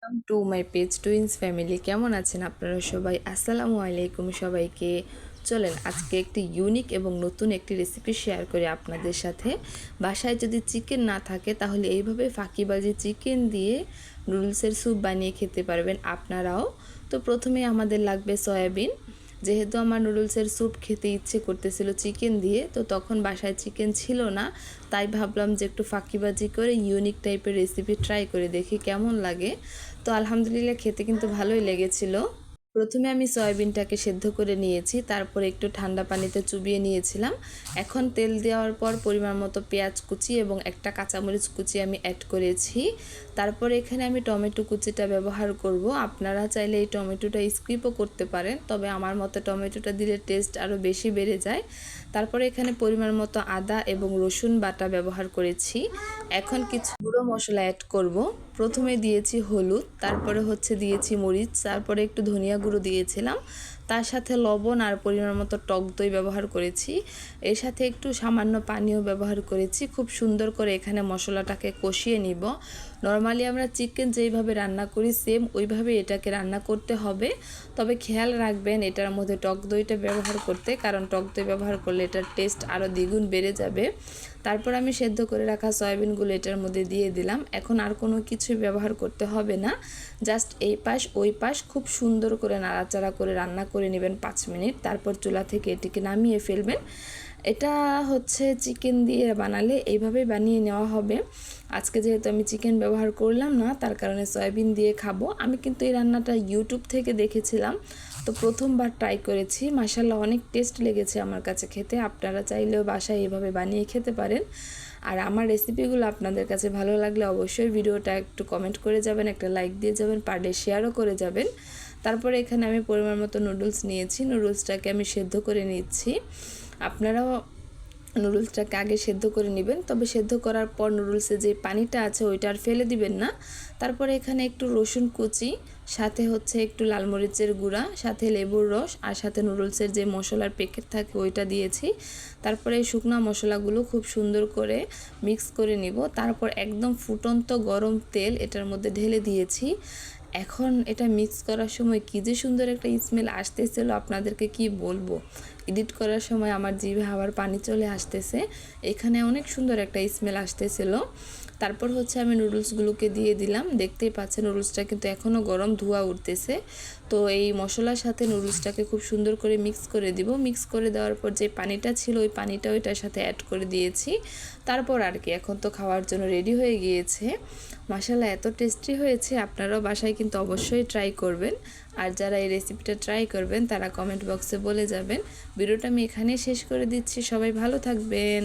Welcome to my page twins family. কেমন আছেন আপনারা সবাই? আসসালামু আলাইকুম সবাইকে। চলেন আজকে একটি ইউনিক এবং নতুন একটি রেসিপি শেয়ার করি আপনাদের সাথে। বাসায় যদি চিকেন না থাকে তাহলে এইভাবে ফাঁকিবাজি চিকেন দিয়ে নুডলসের স্যুপ বানিয়ে খেতে পারবেন আপনারাও। তো প্রথমে আমাদের লাগবে সয়াবিন। যেহেতু আমার নুডলসের স্যুপ খেতে ইচ্ছে করতেছিল চিকেন দিয়ে, তো তখন বাসায় চিকেন ছিল না, তাই ভাবলাম যে একটু ফাঁকিবাজি করে ইউনিক টাইপের রেসিপি ট্রাই করে দেখি কেমন লাগে। তো আলহামদুলিল্লাহ খেতে কিন্তু ভালোই লেগেছিল। প্রথমে আমি সয়াবিনটাকে সেদ্ধ করে নিয়েছি, তারপরে একটু ঠান্ডা পানিতে চুবিয়ে নিয়েছিলাম। এখন তেল দেওয়ার পর পরিমাণ মতো পেঁয়াজ কুচি এবং একটা কাঁচামরিচ কুচি আমি অ্যাড করেছি। তারপরে এখানে আমি টমেটো কুচিটা ব্যবহার করব। আপনারা চাইলে এই টমেটোটা স্কিপও করতে পারেন, তবে আমার মতে টমেটোটা দিলে টেস্ট আরও বেশি বেড়ে যায়। তারপরে এখানে পরিমাণ মতো আদা এবং রসুন বাটা ব্যবহার করেছি। এখন কিছু গুঁড়ো মশলা অ্যাড করব। প্রথমে দিয়েছি হলুদ, তারপরে দিয়েছি মরিচ, তারপরে একটু ধনিয়া গুঁড়ো দিয়েছিলাম, তার সাথে লবণ আর পরিমাণ মতো টক দই ব্যবহার করেছি। এর সাথে একটু সামান্য পানিও ব্যবহার করেছি। খুব সুন্দর করে এখানে মশলাটাকে কষিয়ে নিব। নর্মালি আমরা চিকেন যেইভাবে রান্না করি সেম ওইভাবে এটাকে রান্না করতে হবে, তবে খেয়াল রাখবেন এটার মধ্যে টক দইটা ব্যবহার করতে, কারণ টক দই ব্যবহার করলে এটার টেস্ট আরও দ্বিগুণ বেড়ে যাবে। তারপর আমি সেদ্ধ করে রাখা সয়াবিনগুলো এটার মধ্যে দিয়ে দিলাম। এখন আর কোনো কিছুই ব্যবহার করতে হবে না, জাস্ট এই পাশ ওই পাশ খুব সুন্দর করে নাড়াচাড়া করে রান্না করে নেবেন 5 মিনিট। তারপর চুলা থেকে এটিকে নামিয়ে ফেলবেন। এটা চিকেন দিয়ে বানালে এইভাবেই বানিয়ে নেওয়া হবে। আজকে যেহেতু আমি চিকেন ব্যবহার করলাম না, তার কারণে সয়াবিন দিয়ে খাবো। আমি কিন্তু এই রান্নাটা ইউটিউব থেকে দেখেছিলাম, তো প্রথমবার ট্রাই করেছি। মাশাআল্লাহ অনেক টেস্ট লেগেছে আমার কাছে খেতে। আপনারা চাইলেও বাসায় এভাবে বানিয়ে খেতে পারেন। আর আমার রেসিপিগুলো আপনাদের কাছে ভালো লাগলে অবশ্যই ভিডিওটা একটু কমেন্ট করে যাবেন, একটা লাইক দিয়ে যাবেন, পারলে শেয়ারও করে যাবেন। তারপরে এখানে আমি পরিমাণ মতো নুডলস নিয়েছি, নুডলসটাকে আমি সেদ্ধ করে নিচ্ছি। আপনারাও নুডলসটাকে আগে সেদ্ধ করে নেবেন, তবে সেদ্ধ করার পর নুডলসে যে পানিটা আছে ওইটা আর ফেলে দিবেন না। তারপরে এখানে একটু রসুন কুচি, সাথে একটু লাল মরিচের গুঁড়া, সাথে লেবুর রস, আর সাথে নুডলসের যে মশলার প্যাকেট থাকে ওইটা দিয়েছি। তারপরে এই শুকনো মশলাগুলো খুব সুন্দর করে মিক্স করে নিব। তারপর একদম ফুটন্ত গরম তেল এটার মধ্যে ঢেলে দিয়েছি। এখন এটা মিক্স করার সময় কী যে সুন্দর একটা স্মেল আসতেছিল, আপনাদেরকে কি বলবো। এডিট করার সময় আমার জিভে আবার পানি চলে আসতেছে। এখানে অনেক সুন্দর একটা স্মেল আসতেছিল। তারপর আমি নুডলসগুলোকে দিয়ে দিলাম। দেখতেই পাচ্ছেন নুডলসটা কিন্তু এখনও গরম, ধোঁয়া উঠতেছে। তো এই মশলার সাথে নুডলসটাকে খুব সুন্দর করে মিক্স করে দিব। মিক্স করে দেওয়ার পর যে পানিটা ছিল ওই পানিটাও এটার সাথে অ্যাড করে দিয়েছি। তারপর আর কি, এখন তো খাওয়ার জন্য রেডি হয়ে গিয়েছে। মাশাআল্লাহ এত টেস্টি হয়েছে, আপনারাও বাসায় কিন্তু অবশ্যই ট্রাই করবেন। আর যারা এই রেসিপিটা ট্রাই করবেন তারা কমেন্ট বক্সে বলে যাবেন। ভিডিওটা আমি এখানেই শেষ করে দিচ্ছি। সবাই ভালো থাকবেন।